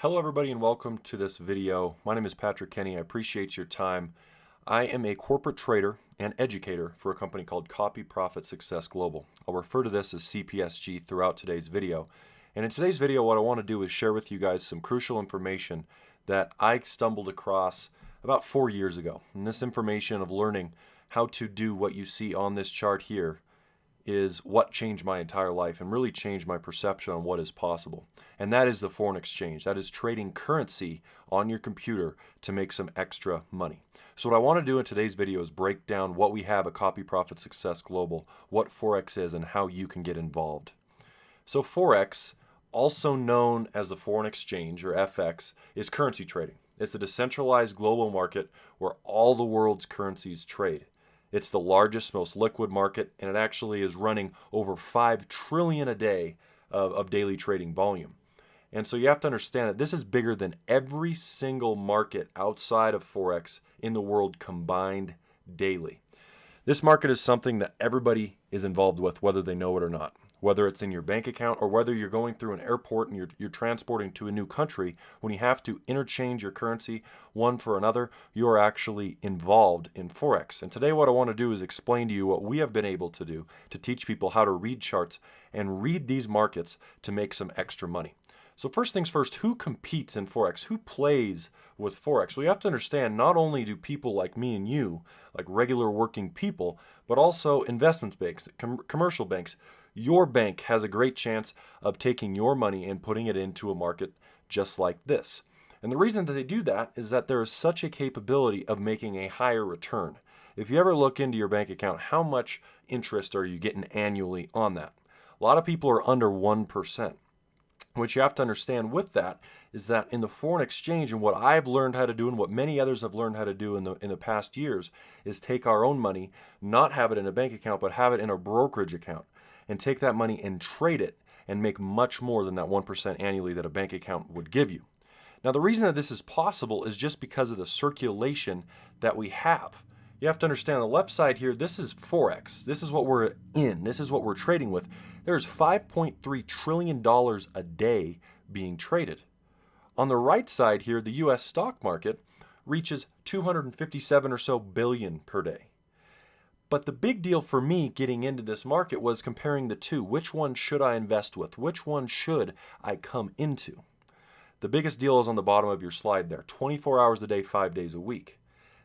Hello everybody and welcome to this video. My name is Patrick Kenney. I appreciate your time. I am a corporate trader and educator for a company called Copy Profit Success Global. I'll refer to this as CPSG throughout today's video. And in today's video, what I want to do is share with you guys some crucial information that I stumbled across about 4 years ago. And this information of learning how to do what you see on this chart here is what changed my entire life and really changed my perception on what is possible. And that is the foreign exchange. That is trading currency on your computer to make some extra money. So what I want to do in today's video is break down what we have at Copy Profit Success Global, what Forex is, and how you can get involved. So Forex, also known as the foreign exchange or FX, is currency trading. It's a decentralized global market where all the world's currencies trade. It's the largest, most liquid market, and it actually is running over 5 trillion a day of daily trading volume. And so you have to understand that this is bigger than every single market outside of Forex in the world combined daily. This market is something that everybody is involved with, whether they know it or not. Whether it's in your bank account or whether you're going through an airport and you're transporting to a new country, when you have to interchange your currency one for another, you're actually involved in Forex. And today what I want to do is explain to you what we have been able to do to teach people how to read charts and read these markets to make some extra money. So first things first, who competes in Forex? Who plays with Forex? Well, you have to understand, not only do people like me and you, like regular working people, but also investment banks, commercial banks. Your bank has a great chance of taking your money and putting it into a market just like this. And the reason that they do that is that there is such a capability of making a higher return. If you ever look into your bank account, how much interest are you getting annually on that? A lot of people are under 1%. What you have to understand with that is that in the foreign exchange, and what I've learned how to do and what many others have learned how to do in the past years, is take our own money, not have it in a bank account, but have it in a brokerage account, and take that money and trade it and make much more than that 1% annually that a bank account would give you. Now, the reason that this is possible is just because of the circulation that we have. You have to understand, on the left side here, this is Forex. This is what we're in. This is what we're trading with. There's $5.3 trillion a day being traded. On the right side here, the US stock market reaches 257 or so billion per day. But the big deal for me getting into this market was comparing the two. Which one should I invest with? Which one should I come into? The biggest deal is on the bottom of your slide there, 24 hours a day, 5 days a week.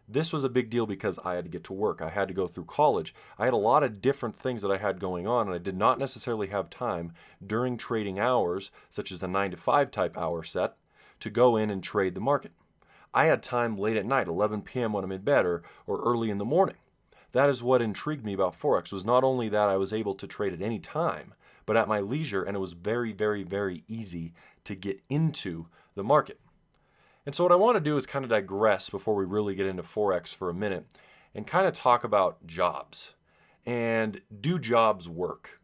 This was a big deal because I had to get to work. I had to go through college. I had a lot of different things that I had going on, and I did not necessarily have time during trading hours, such as the 9 to 5 type hour set, to go in and trade the market. I had time late at night, 11 p.m. when I'm in bed, or early in the morning. That is what intrigued me about Forex, was not only that I was able to trade at any time, but at my leisure, and it was very, very, very easy to get into the market. And so what I want to do is kind of digress before we really get into Forex for a minute and kind of talk about jobs. And do jobs work?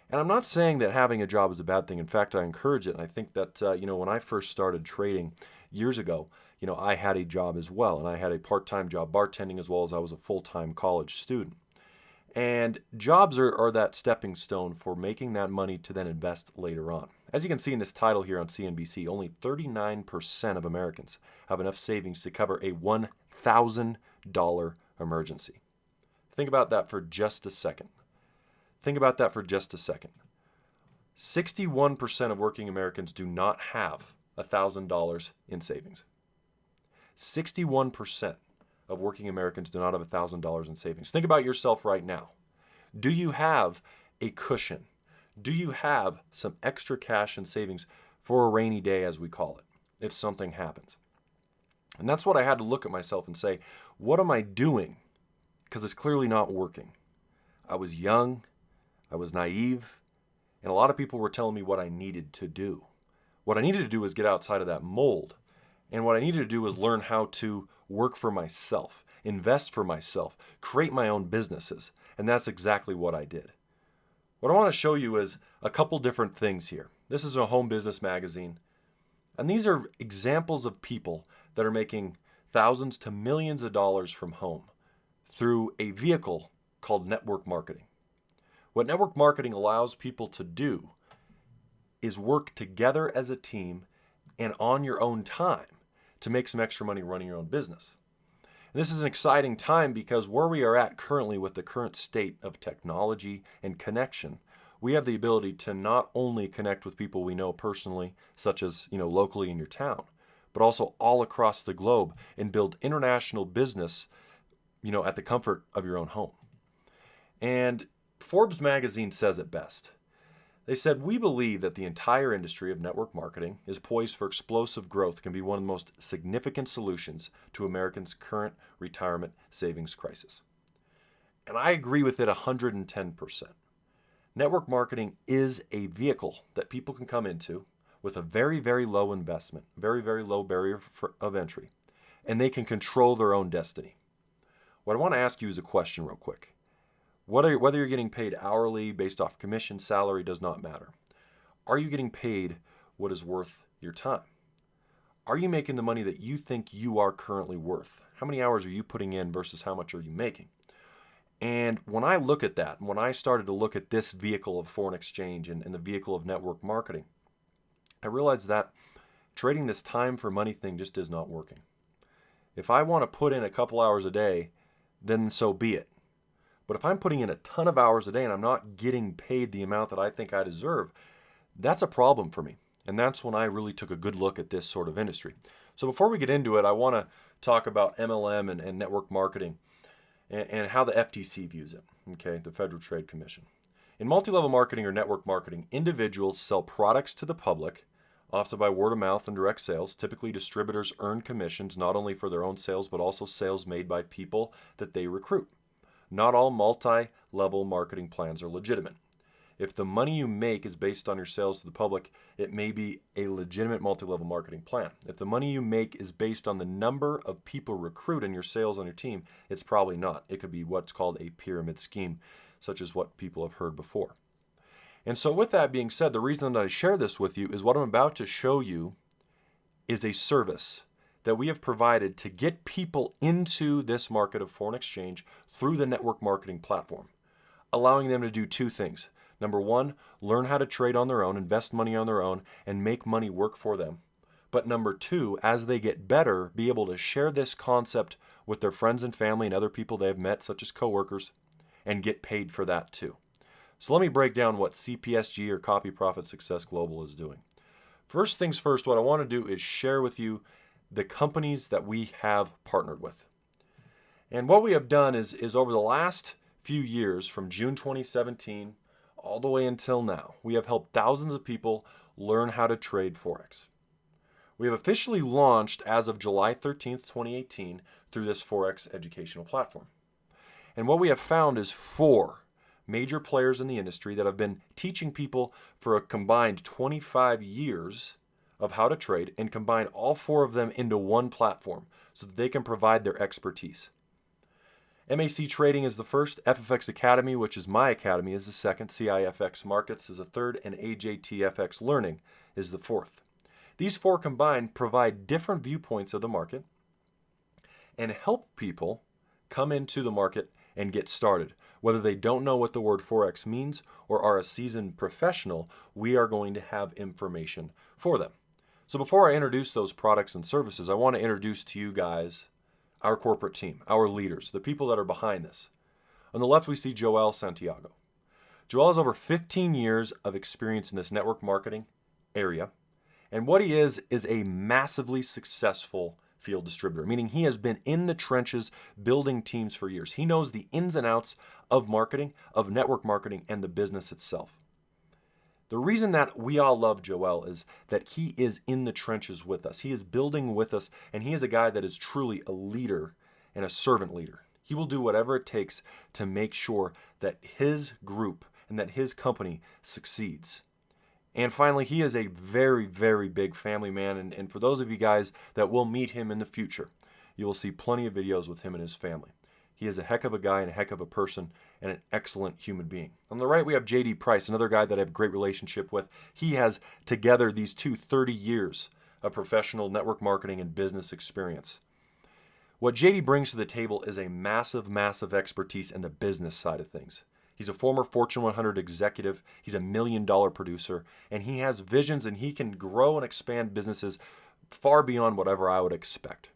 And I'm not saying that having a job is a bad thing. In fact, I encourage it. And I think that, when I first started trading years ago, I had a job as well. And I had a part-time job bartending as well as I was a full-time college student. And jobs are that stepping stone for making that money to then invest later on. As you can see in this title here on CNBC, only 39% of Americans have enough savings to cover a $1,000 emergency. Think about that for just a second. 61% of working Americans do not have $1,000 in savings. 61% of working Americans do not have $1,000 in savings. Think about yourself right now. Do you have a cushion? Do you have some extra cash and savings for a rainy day, as we call it, if something happens? And that's what I had to look at myself and say, what am I doing? Because it's clearly not working. I was young, I was naive, and a lot of people were telling me what I needed to do. What I needed to do was get outside of that mold. And what I needed to do was learn how to work for myself, invest for myself, create my own businesses. And that's exactly what I did. What I want to show you is a couple different things here. This is a home business magazine. And these are examples of people that are making thousands to millions of dollars from home through a vehicle called network marketing. What network marketing allows people to do is work together as a team and on your own time to make some extra money running your own business. And this is an exciting time because where we are at currently with the current state of technology and connection, we have the ability to not only connect with people we know personally, such as, locally in your town, but also all across the globe and build international business, at the comfort of your own home. And Forbes magazine says it best. They said, "We believe that the entire industry of network marketing is poised for explosive growth, can be one of the most significant solutions to Americans' current retirement savings crisis." And I agree with it 110%. Network marketing is a vehicle that people can come into with a very, very low investment, very, very low barrier of entry, and they can control their own destiny. What I want to ask you is a question real quick. Whether you're getting paid hourly, based off commission, salary, does not matter. Are you getting paid what is worth your time? Are you making the money that you think you are currently worth? How many hours are you putting in versus how much are you making? And when I look at that, when I started to look at this vehicle of foreign exchange and the vehicle of network marketing, I realized that trading this time for money thing just is not working. If I want to put in a couple hours a day, then so be it. But if I'm putting in a ton of hours a day and I'm not getting paid the amount that I think I deserve, that's a problem for me. And that's when I really took a good look at this sort of industry. So before we get into it, I want to talk about MLM and network marketing and how the FTC views it, okay, the Federal Trade Commission. In multi-level marketing or network marketing, individuals sell products to the public, often by word of mouth and direct sales. Typically, distributors earn commissions not only for their own sales, but also sales made by people that they recruit. Not all multi-level marketing plans are legitimate. If the money you make is based on your sales to the public, it may be a legitimate multi-level marketing plan. If the money you make is based on the number of people recruited in your sales on your team, it's probably not. It could be what's called a pyramid scheme, such as what people have heard before. And so with that being said, the reason that I share this with you is what I'm about to show you is a service that we have provided to get people into this market of foreign exchange through the network marketing platform, allowing them to do two things. Number one, learn how to trade on their own, invest money on their own, and make money work for them. But number two, as they get better, be able to share this concept with their friends and family and other people they've met, such as coworkers, and get paid for that too. So let me break down what CPSG or Copy Profit Success Global is doing. First things first, what I want to do is share with you the companies that we have partnered with. And what we have done is over the last few years, from June 2017 all the way until now, we have helped thousands of people learn how to trade Forex. We have officially launched as of July 13th, 2018 through this Forex educational platform. And what we have found is 4 major players in the industry that have been teaching people for a combined 25 years of how to trade and combine all 4 of them into one platform so that they can provide their expertise. MAC Trading is the first, FFX Academy, which is my academy, is the second, CIFX Markets is the third, and AJTFX Learning is the fourth. These 4 combined provide different viewpoints of the market and help people come into the market and get started. Whether they don't know what the word Forex means or are a seasoned professional, we are going to have information for them. So before I introduce those products and services, I want to introduce to you guys our corporate team, our leaders, the people that are behind this. On the left, we see Joel Santiago. Joel has over 15 years of experience in this network marketing area. And what he is a massively successful field distributor, meaning he has been in the trenches building teams for years. He knows the ins and outs of marketing, of network marketing, and the business itself. The reason that we all love Joel is that he is in the trenches with us. He is building with us, and he is a guy that is truly a leader and a servant leader. He will do whatever it takes to make sure that his group and that his company succeeds. And finally, he is a very, very big family man, and for those of you guys that will meet him in the future, you will see plenty of videos with him and his family. He is a heck of a guy and a heck of a person and an excellent human being. On the right, we have JD Price, another guy that I have a great relationship with. He has together these 30 years of professional network marketing and business experience. What JD brings to the table is a massive, massive expertise in the business side of things. He's a former Fortune 100 executive. He's a $1 million producer, and he has visions and he can grow and expand businesses far beyond whatever I would expect.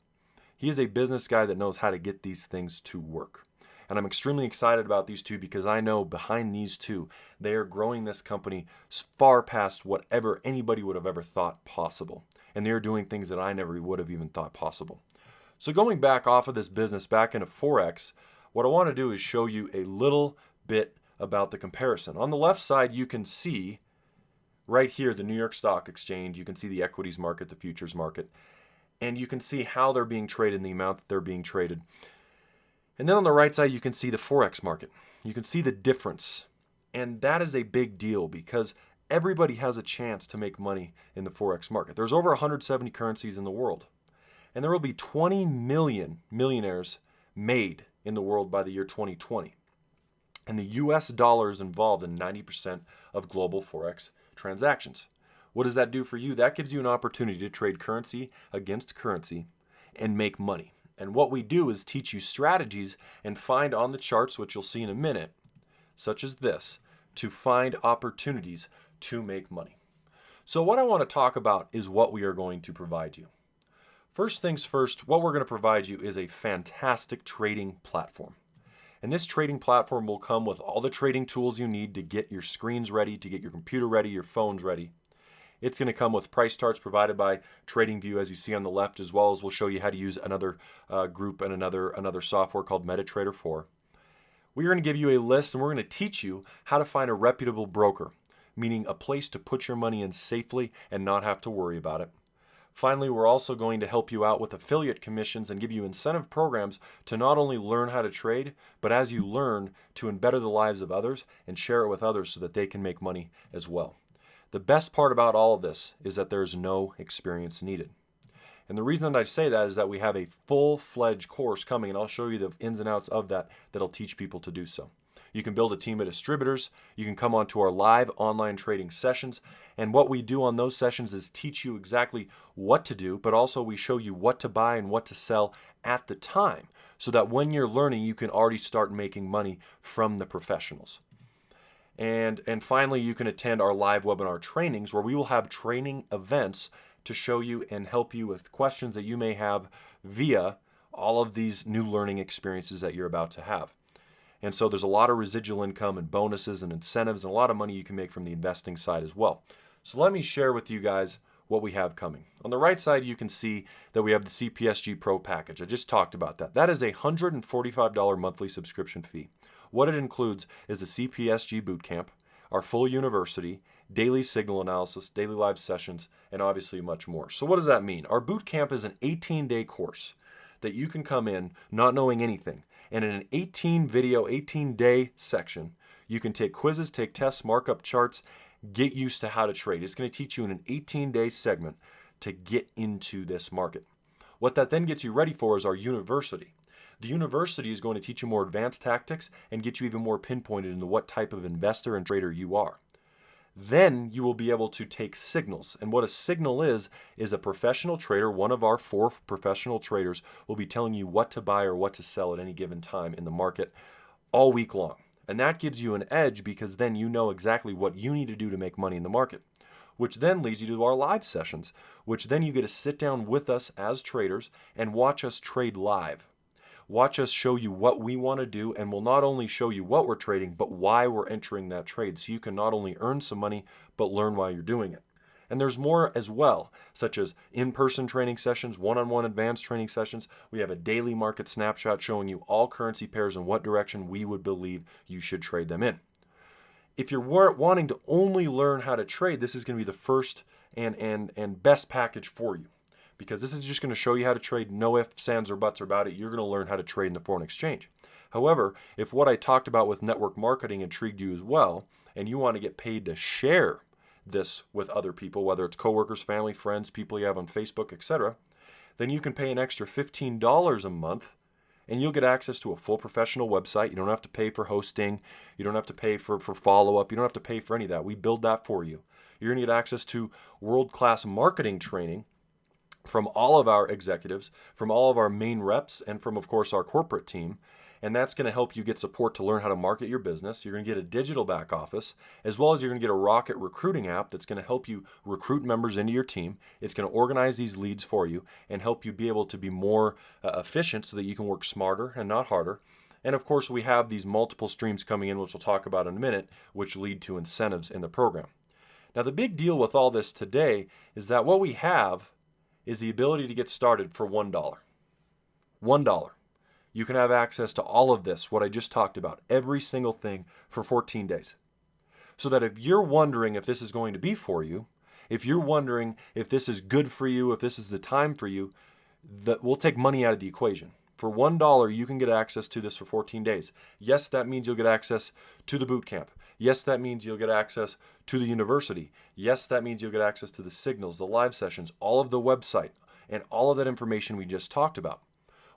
He is a business guy that knows how to get these things to work. And I'm extremely excited about these two because I know behind these two, they are growing this company far past whatever anybody would have ever thought possible. And they are doing things that I never would have even thought possible. So going back off of this business, back into Forex, what I want to do is show you a little bit about the comparison. On the left side, you can see right here the New York Stock Exchange. You can see the equities market, the futures market, and you can see how they're being traded and the amount that they're being traded. And then on the right side, you can see the Forex market. You can see the difference. And that is a big deal because everybody has a chance to make money in the Forex market. There's over 170 currencies in the world. And there will be 20 million millionaires made in the world by the year 2020. And the US dollar is involved in 90% of global Forex transactions. What does that do for you? That gives you an opportunity to trade currency against currency and make money. And what we do is teach you strategies and find on the charts, which you'll see in a minute, such as this, to find opportunities to make money. So what I want to talk about is what we are going to provide you. First things first, what we're going to provide you is a fantastic trading platform. And this trading platform will come with all the trading tools you need to get your screens ready, to get your computer ready, your phones ready. It's going to come with price charts provided by TradingView, as you see on the left, as well as we'll show you how to use another group and another software called MetaTrader 4. We're going to give you a list and we're going to teach you how to find a reputable broker, meaning a place to put your money in safely and not have to worry about it. Finally, we're also going to help you out with affiliate commissions and give you incentive programs to not only learn how to trade, but as you learn, to better the lives of others and share it with others so that they can make money as well. The best part about all of this is that there's no experience needed. And the reason that I say that is that we have a full-fledged course coming, and I'll show you the ins and outs of that that'll teach people to do so. You can build a team of distributors. You can come onto our live online trading sessions. And what we do on those sessions is teach you exactly what to do, but also we show you what to buy and what to sell at the time so that when you're learning, you can already start making money from the professionals. And finally, you can attend our live webinar trainings where we will have training events to show you and help you with questions that you may have via all of these new learning experiences that you're about to have. And so there's a lot of residual income and bonuses and incentives and a lot of money you can make from the investing side as well. So let me share with you guys what we have coming. On the right side, you can see that we have the CPSG Pro package. I just talked about that. That is a $145 monthly subscription fee. What it includes is the CPSG Bootcamp, our full university, daily signal analysis, daily live sessions, and obviously much more. So what does that mean? Our bootcamp is an 18-day course that you can come in not knowing anything. And in an 18-day section, you can take quizzes, take tests, mark up charts, get used to how to trade. It's going to teach you in an 18-day segment to get into this market. What that then gets you ready for is our university. The university is going to teach you more advanced tactics and get you even more pinpointed into what type of investor and trader you are. Then you will be able to take signals. And what a signal is a professional trader, one of our 4 professional traders, will be telling you what to buy or what to sell at any given time in the market all week long. And that gives you an edge because then you know exactly what you need to do to make money in the market, which then leads you to our live sessions, which then you get to sit down with us as traders and watch us trade live. Watch us show you what we want to do, and we'll not only show you what we're trading, but why we're entering that trade. So you can not only earn some money, but learn while you're doing it. And there's more as well, such as in-person training sessions, one-on-one advanced training sessions. We have a daily market snapshot showing you all currency pairs and what direction we would believe you should trade them in. If you're wanting to only learn how to trade, this is going to be the first and best package for you. Because this is just going to show you how to trade, no ifs, ands, or buts about it. You're going to learn how to trade in the foreign exchange. However, if what I talked about with network marketing intrigued you as well, and you want to get paid to share this with other people, whether it's coworkers, family, friends, people you have on Facebook, etc., then you can pay an extra $15 a month and you'll get access to a full professional website. You don't have to pay for hosting. You don't have to pay for follow-up. You don't have to pay for any of that. We build that for you. You're going to get access to world-class marketing training from all of our executives, from all of our main reps, and from, of course, our corporate team. and that's going to help you get support to learn how to market your business. You're going to get a digital back office, as well as you're going to get a rocket recruiting app that's going to help you recruit members into your team. It's going to organize these leads for you and help you be able to be more efficient so that you can work smarter and not harder. And of course, we have these multiple streams coming in, which we'll talk about in a minute, which lead to incentives in the program. Now, the big deal with all this today is that what we have is the ability to get started for $1. $1. You can have access to all of this, what I just talked about, every single thing for 14 days. So that if you're wondering if this is going to be for you, if you're wondering if this is good for you, if this is the time for you, that we'll take money out of the equation. For $1, you can get access to this for 14 days. Yes, that means you'll get access to the boot camp. Yes, that means you'll get access to the university. Yes, that means you'll get access to the signals, the live sessions, all of the website, and all of that information we just talked about.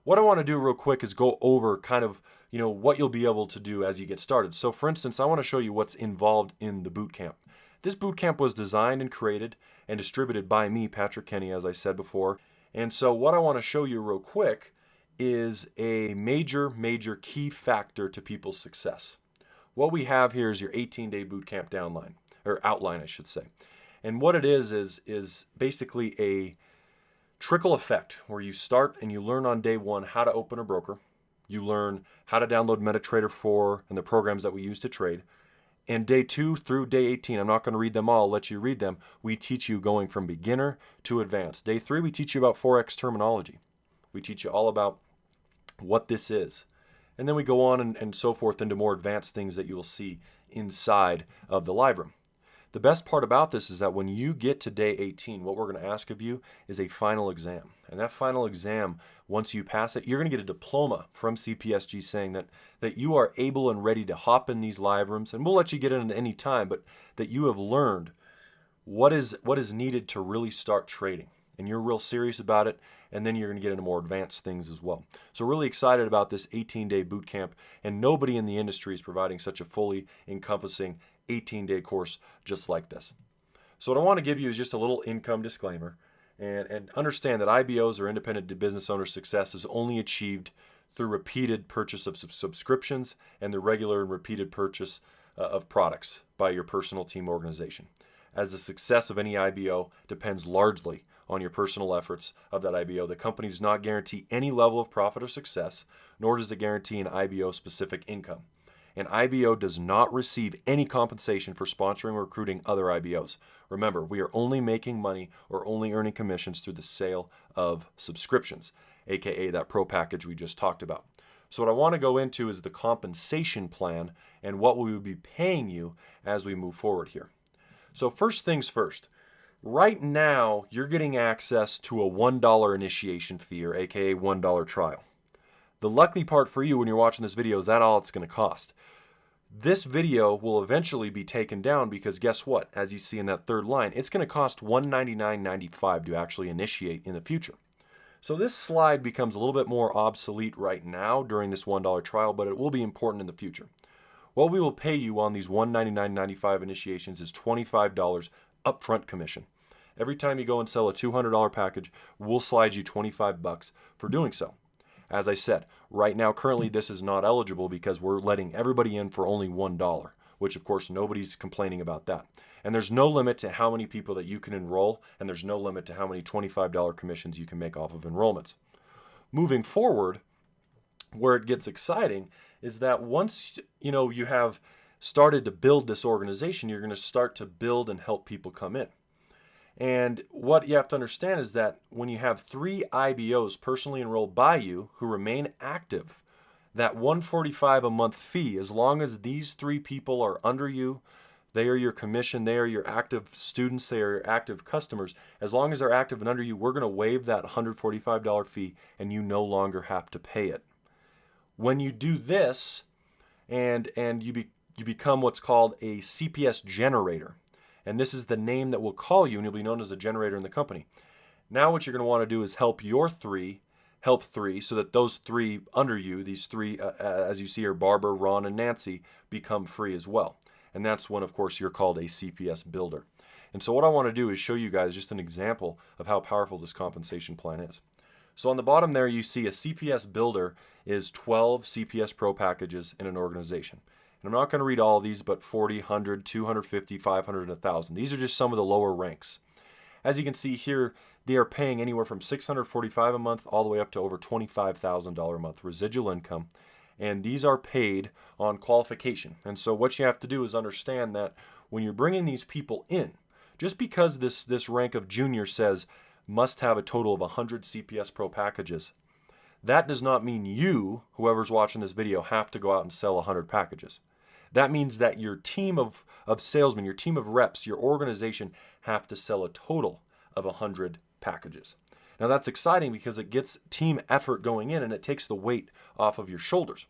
What I want to do real quick is go over kind of, what you'll be able to do as you get started. So for instance, I want to show you what's involved in the boot camp. This boot camp was designed and created and distributed by me, Patrick Kenney, as I said before. And so what I want to show you real quick is a major key factor to people's success. What we have here is your 18-day boot camp outline, I should say. And what it is basically a trickle effect where you start and you learn on day 1 how to open a broker. You learn how to download MetaTrader 4 and the programs that we use to trade. And day 2 through day 18, I'm not going to read them all, I'll let you read them. We teach you going from beginner to advanced. Day 3, we teach you about Forex terminology. We teach you all about what this is. And then we go on and so forth into more advanced things that you will see inside of the live room. The best part about this is that when you get to day 18, what we're going to ask of you is a final exam. And that final exam, once you pass it, you're going to get a diploma from CPSG saying that you are able and ready to hop in these live rooms. And we'll let you get in at any time, but that you have learned what is needed to really start trading. And you're real serious about it, and then you're going to get into more advanced things as well. So really excited about this 18-day boot camp, and nobody in the industry is providing such a fully encompassing 18-day course just like this. So what I want to give you is just a little income disclaimer, and understand that IBOs or independent business owner success is only achieved through repeated purchase of subscriptions and the regular and repeated purchase of products by your personal team organization. As the success of any IBO depends largely on your personal efforts of that IBO. The company does not guarantee any level of profit or success, nor does it guarantee an IBO-specific income. An IBO does not receive any compensation for sponsoring or recruiting other IBOs. Remember, we are only making money or only earning commissions through the sale of subscriptions, aka that pro package we just talked about. So what I want to go into is the compensation plan and what we will be paying you as we move forward here. So first things first. Right now, you're getting access to a $1 initiation fee, or aka $1 trial. The lucky part for you when you're watching this video is that all it's going to cost. This video will eventually be taken down because guess what? As you see in that third line, it's going to cost $199.95 to actually initiate in the future. So this slide becomes a little bit more obsolete right now during this $1 trial, but it will be important in the future. What we will pay you on these $199.95 initiations is $25 upfront commission. Every time you go and sell a $200 package, we'll slide you $25 for doing so. As I said, right now, currently, this is not eligible because we're letting everybody in for only $1, which of course, nobody's complaining about that. And there's no limit to how many people that you can enroll, and there's no limit to how many $25 commissions you can make off of enrollments. Moving forward, where it gets exciting is that once you have started to build this organization, you're going to start to build and help people come in. And what you have to understand is that when you have 3 IBOs personally enrolled by you who remain active, that $145 a month fee, as long as these 3 people are under you, they are your commission, they are your active students, they are your active customers. As long as they're active and under you, we're going to waive that $145 fee and you no longer have to pay it. When you do this and you become what's called a CPS generator, and this is the name that we'll call you, and you'll be known as a generator in the company. Now what you're going to want to do is help 3 so that those 3 under you, these 3, as you see are Barbara, Ron, and Nancy, become free as well. And that's when, of course, you're called a CPS builder. And so what I want to do is show you guys just an example of how powerful this compensation plan is. So on the bottom there, you see a CPS builder is 12 CPS Pro packages in an organization. And I'm not going to read all of these, but 40, 100, 250, 500, and 1,000. These are just some of the lower ranks. As you can see here, they are paying anywhere from $645 a month all the way up to over $25,000 a month residual income. And these are paid on qualification. And so what you have to do is understand that when you're bringing these people in, just because this rank of junior says must have a total of 100 CPS Pro packages, that does not mean you, whoever's watching this video, have to go out and sell 100 packages. That means that your team of salesmen, your team of reps, your organization have to sell a total of 100 packages. Now that's exciting because it gets team effort going in and it takes the weight off of your shoulders.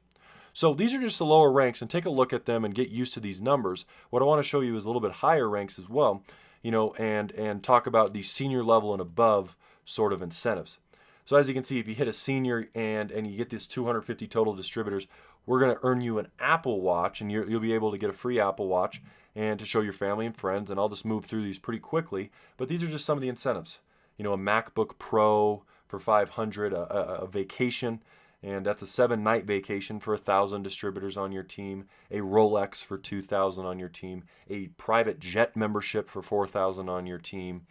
So these are just the lower ranks, and take a look at them and get used to these numbers. What I want to show you is a little bit higher ranks as well, and talk about the senior level and above sort of incentives. So as you can see, if you hit a senior and you get this 250 total distributors, we're going to earn you an Apple Watch, and you'll be able to get a free Apple Watch and to show your family and friends. And I'll just move through these pretty quickly, but these are just some of the incentives. A MacBook Pro for 500, a vacation, and that's a 7-night vacation for 1,000 distributors on your team, a Rolex for 2,000 on your team, a private jet membership for 4,000 on your team,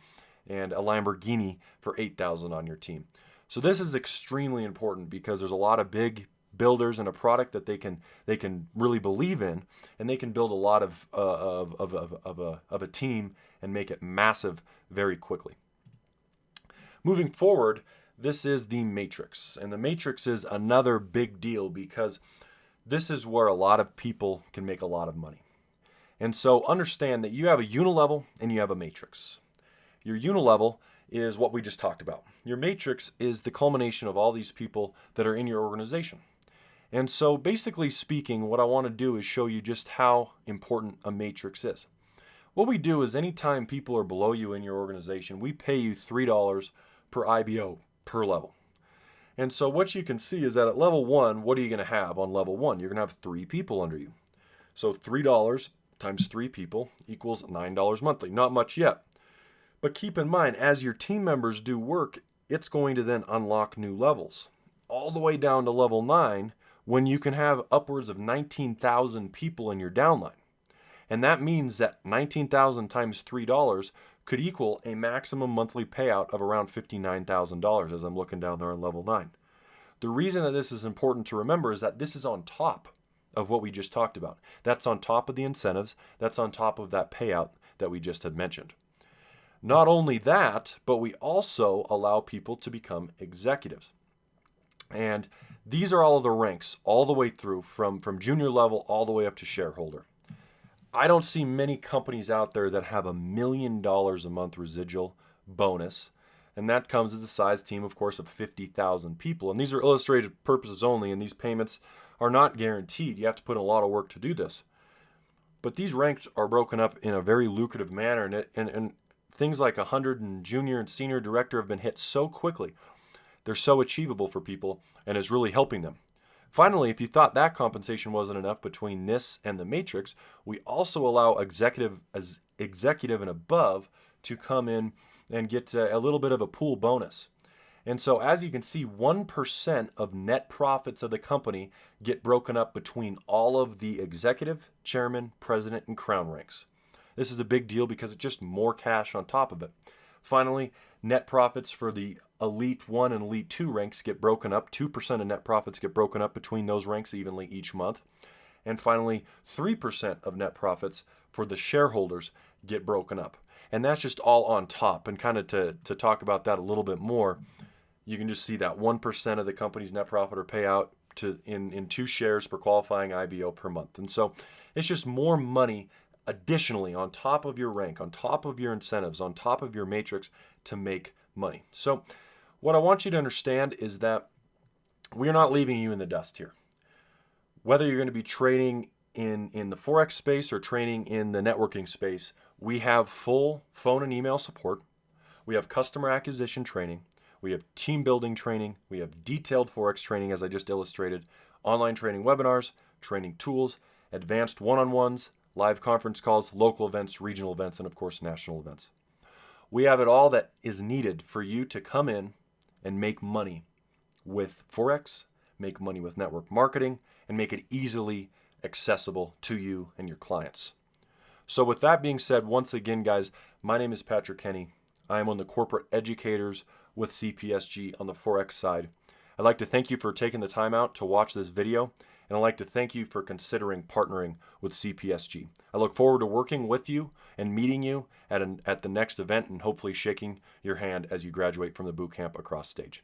and a Lamborghini for 8,000 on your team. So this is extremely important because there's a lot of big builders and a product that they can really believe in, and they can build a lot of a team and make it massive very quickly. Moving forward, this is the matrix, and the matrix is another big deal because this is where a lot of people can make a lot of money. And so understand that you have a unilevel and you have a matrix. Your unilevel is what we just talked about. Your matrix is the culmination of all these people that are in your organization. And so basically speaking, what I want to do is show you just how important a matrix is. What we do is anytime people are below you in your organization, we pay you $3 per IBO per level. And so what you can see is that at level 1, what are you going to have on level 1? You're going to have 3 people under you. So $3 times 3 people equals $9 monthly. Not much yet. But keep in mind, as your team members do work, it's going to then unlock new levels. All the way down to level 9, when you can have upwards of 19,000 people in your downline. And that means that 19,000 times $3 could equal a maximum monthly payout of around $59,000 as I'm looking down there on level 9. The reason that this is important to remember is that this is on top of what we just talked about. That's on top of the incentives. That's on top of that payout that we just had mentioned. Not only that, but we also allow people to become executives. And these are all of the ranks all the way through from junior level all the way up to shareholder. I don't see many companies out there that have $1 million a month residual bonus, and that comes as a size team, of course, of 50,000 people. And these are illustrated purposes only, and these payments are not guaranteed. You have to put in a lot of work to do this. But these ranks are broken up in a very lucrative manner, and things like 100 and junior and senior director have been hit so quickly. They're so achievable for people, and is really helping them. Finally, if you thought that compensation wasn't enough between this and the matrix, we also allow executive and above to come in and get a little bit of a pool bonus. And so as you can see, 1% of net profits of the company get broken up between all of the executive, chairman, president, and crown ranks. This is a big deal because it's just more cash on top of it. Finally, net profits for the Elite 1 and Elite 2 ranks get broken up. 2% of net profits get broken up between those ranks evenly each month. And finally, 3% of net profits for the shareholders get broken up. And that's just all on top. And kind of to talk about that a little bit more, you can just see that 1% of the company's net profit or payout in 2 shares per qualifying IBO per month. And so it's just more money additionally on top of your rank, on top of your incentives, on top of your matrix to make money. So what I want you to understand is that we're not leaving you in the dust here. Whether you're going to be trading in the Forex space or trading in the networking space, we have full phone and email support. We have customer acquisition training. We have team building training. We have detailed Forex training, as I just illustrated, online training webinars, training tools, advanced one-on-ones, live conference calls, local events, regional events, and of course, national events. We have it all that is needed for you to come in and make money with Forex, make money with network marketing, and make it easily accessible to you and your clients. So with that being said, once again, guys, my name is Patrick Kenney. I am one of the corporate educators with CPSG on the Forex side. I'd like to thank you for taking the time out to watch this video, and I'd like to thank you for considering partnering with CPSG. I look forward to working with you and meeting you at the next event and hopefully shaking your hand as you graduate from the boot camp across stage.